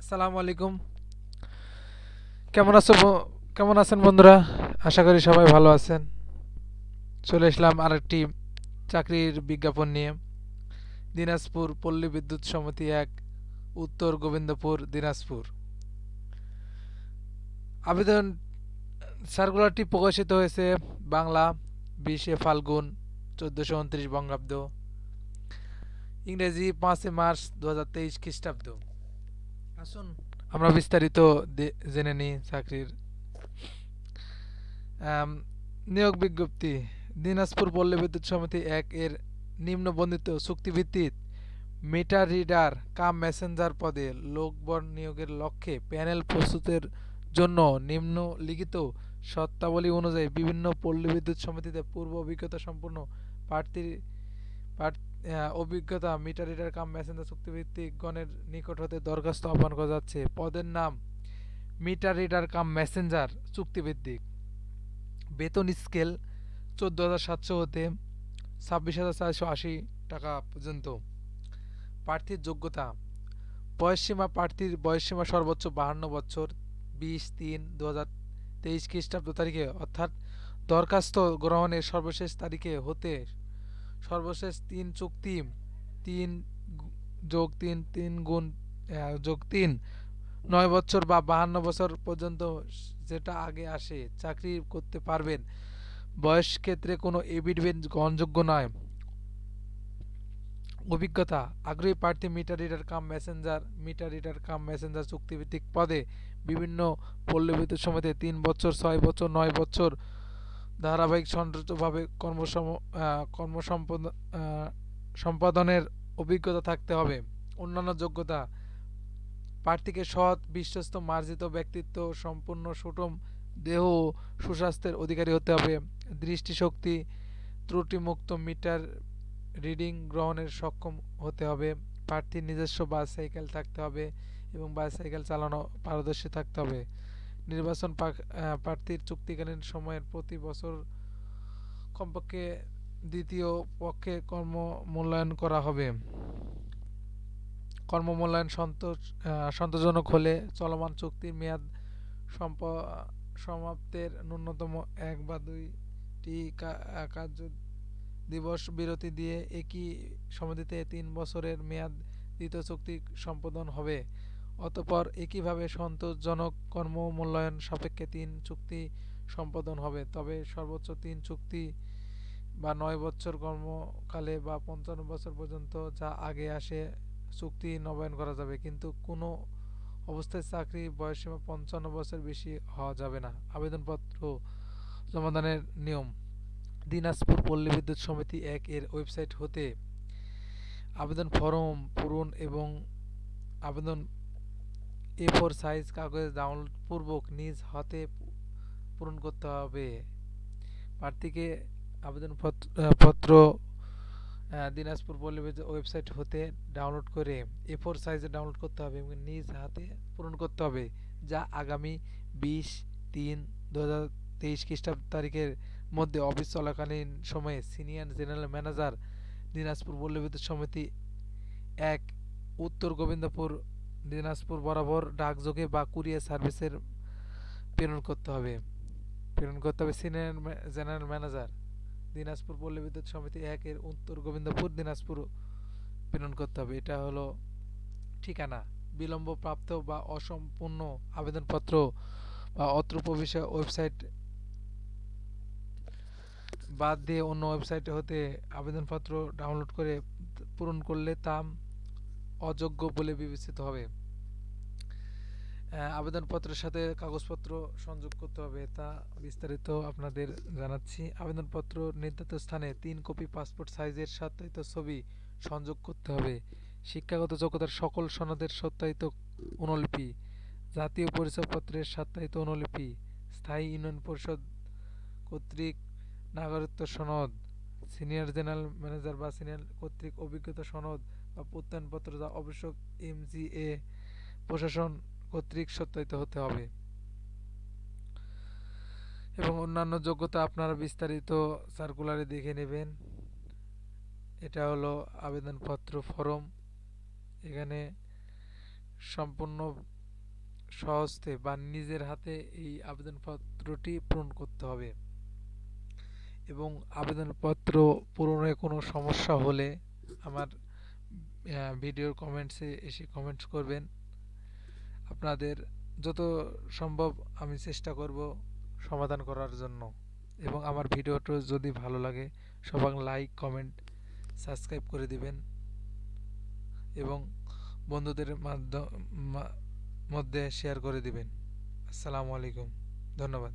আসসালামু আলাইকুম। কেমন আছো কেমন আছেন বন্ধুরা? আশা করি সবাই ভালো আছেন। চলে এসলাম আরেকটি চাকরির বিজ্ঞাপন নিয়ে। দিনাজপুর পল্লী বিদ্যুৎ সমিতি ১, উত্তর গোবিন্দপুর, দিনাজপুর। আবেদন সার্কুলারটি প্রকাশিত হয়েছে বাংলা ২০শে ফাল্গুন ১৪২৯ বঙ্গাব্দ, ইংরেজি ৫ই মার্চ ২০২৩ খ্রিস্টাব্দ। আসুন আমরা বিস্তারিত জেনে নিই চাকরির। নিয়োগ বিজ্ঞপ্তি। দিনাজপুর পল্লী বিদ্যুৎ সমিতি ১ এর নিম্নবর্ণিত চুক্তিভিত্তিক মিটার রিডার কাম মেসেঞ্জার পদে লোকবল নিয়োগের লক্ষ্যে প্যানেল প্রস্তুতের জন্য নিম্নলিখিত শর্তাবলী অনুযায়ী বিভিন্ন পল্লী বিদ্যুৎ সমিতিতে পূর্ব অভিজ্ঞতা সম্পন্ন প্রার্থীর অভিজ্ঞতা মিটার রিডার কাম মেসেঞ্জার চুক্তিভিত্তিক গণের নিকট হতে দরখাস্ত আহ্বান করা যাচ্ছে। পদের নাম মিটার রিডার কাম মেসেঞ্জার চুক্তিভিত্তিক। বেতন স্কেল ১৪,৭০০ হতে ২৬,৪৮০ টাকা পর্যন্ত। প্রার্থীর যোগ্যতা। বয়সসীমা। প্রার্থীর বয়সসীমা সর্বোচ্চ ৫২ বছর ২০/৩/২০২৩ খ্রিস্টাব্দ তারিখে অর্থাৎ দরখাস্ত গ্রহণের সর্বশেষ তারিখে হতে সর্বশেষ ৩ চুক্তি ৩+৩+৩ ৯ বছর বা ৫২ বছর পর্যন্ত যেটা আগে আসে চাকরি করতে পারবেন। বয়স ক্ষেত্রে কোনো এফিডেভিট গ্রহণযোগ্য নয়। অভিজ্ঞতা। আগ্রহী প্রার্থী মিটার রিডার কাম মেসেঞ্জার চুক্তিভিত্তিক পদে বিভিন্ন পল্লী বিদ্যুৎ সমিতিতে ৩ বছর, ৬ বছর, ৯ বছর ধারাবাহিক সংযুক্তভাবে সম্পাদনের অভিজ্ঞতা থাকতে হবে। অন্যান্য যোগ্যতা। প্রার্থীকে সৎ, বিশ্বস্ত, মার্জিত ব্যক্তিত্ব সম্পন্ন, সুষম দেহ ও সুস্বাস্থ্যের অধিকারী হতে হবে। দৃষ্টিশক্তি ত্রুটিমুক্ত মিটার রিডিং গ্রহণের সক্ষম হতে হবে। প্রার্থীর নিজস্ব বাইসাইকেল থাকতে হবে এবং বাইসাইকেল চালানো পারদর্শী থাকতে হবে। নির্বাচন। প্রার্থীর চুক্তিকালীন সময়ের প্রতি বছর কমপক্ষে দ্বিতীয় পক্ষে কর্ম মূল্যায়ন করা হবে। কর্মমূল্যায়ন সন্তোষজনক হলে চলমান চুক্তির মেয়াদ সমাপ্তের ন্যূনতম ১ বা ২টি কার্য দিবস বিরতি দিয়ে একই সমিতিতে ৩ বছরের মেয়াদ দ্বিতীয় চুক্তি সম্পাদন হবে। অতঃপর একইভাবে সন্তোষজনক কর্মমূল্যায়ন সাপেক্ষে ৩ চুক্তি সম্পাদন হবে। তবে সর্বোচ্চ ৩ চুক্তি বা ৯ বছর কর্মকালে বা ৫৫ বছর পর্যন্ত যা আগে আসে চুক্তি নবায়ন করা যাবে, কিন্তু কোনো অবস্থায় চাকরি বয়সসীমা ৫৫ বছর বেশি হওয়া যাবে না। আবেদনপত্র জমাদানের নিয়ম। দিনাজপুর পল্লী বিদ্যুৎ সমিতি ১ এর ওয়েবসাইট হতে আবেদন ফরম পূরণ এবং আবেদন A4 সাইজ কাগজে ডাউনলোডপূর্বক নিজ হাতে পূরণ করতে হবে। প্রার্থীকে আবেদনপত্র দিনাজপুর পল্লী বিদ্যুৎ ওয়েবসাইট হতে ডাউনলোড করে A4 সাইজে ডাউনলোড করতে হবে এবং নিজ হাতে পূরণ করতে হবে, যা আগামী ২০/৩/২০২৩ খ্রিস্টাব্দ তারিখের মধ্যে অফিস চলাকালীন সময়ে সিনিয়র জেনারেল ম্যানেজার দিনাজপুর পল্লী বিদ্যুৎ সমিতি ১, উত্তর গোবিন্দপুর, দিনাজপুর বরাবর ডাকযোগে বা কুরিয়ার সার্ভিসের প্রেরণ করতে হবে। সিনিয়র জেনারেল ম্যানেজার দিনাজপুর পল্লী বিদ্যুৎ সমিতি ১ এর উত্তর গোবিন্দপুর, দিনাজপুর প্রেরণ করতে হবে। এটা হলো ঠিকানা। বিলম্ব প্রাপ্ত বা অসম্পূর্ণ আবেদনপত্র বা অত্র প্রবেশে ওয়েবসাইট বাদ দিয়ে অন্য ওয়েবসাইট হতে আবেদনপত্র ডাউনলোড করে পূরণ করলে তা অযোগ্য বলে বিবেচিত হবে। আবেদনপত্রের সাথে কাগজপত্র সংযোগ করতে হবে, তা বিস্তারিত আপনাদের জানাচ্ছি। আবেদনপত্র নির্ধারিত স্থানে ৩ কপি পাসপোর্ট সাইজের সত্যায়িত ছবি সংযোগ করতে হবে। শিক্ষাগত যোগ্যতার সকল সনদের সত্যায়িত অনুলিপি, জাতীয় পরিচয়পত্রের সত্যায়িত অনুলিপি, স্থায়ী ইউনিয়ন পরিষদ কর্তৃক নাগরিকত্ব সনদ, সিনিয়র জেনারেল ম্যানেজার বা সিনিয়র কর্তৃক অভিজ্ঞতা সনদ বা প্রত্যয়নপত্র, যা আবশ্যক MGA প্রশাসন কর্তৃক সত্যায়িত হতে হবে। এবং অন্যান্য যোগ্যতা আপনারা বিস্তারিত সার্কুলারে দেখে নেবেন। এটা হলো আবেদনপত্র ফরম। এখানে সম্পূর্ণ সহজতে বা নিজের হাতে এই আবেদনপত্রটি পূরণ করতে হবে। এবং আবেদনপত্র পূরণে কোনো সমস্যা হলে আমার ভিডিওর কমেন্টসে এসে কমেন্টস করবেন। আপনাদের যত সম্ভব আমি চেষ্টা করব সমাধান করার জন্য। এবং আমার ভিডিওটা যদি ভালো লাগে সবাই লাইক, কমেন্ট, সাবস্ক্রাইব করে দিবেন এবং বন্ধুদের মধ্যে শেয়ার করে দিবেন। আসসালামু আলাইকুম, ধন্যবাদ।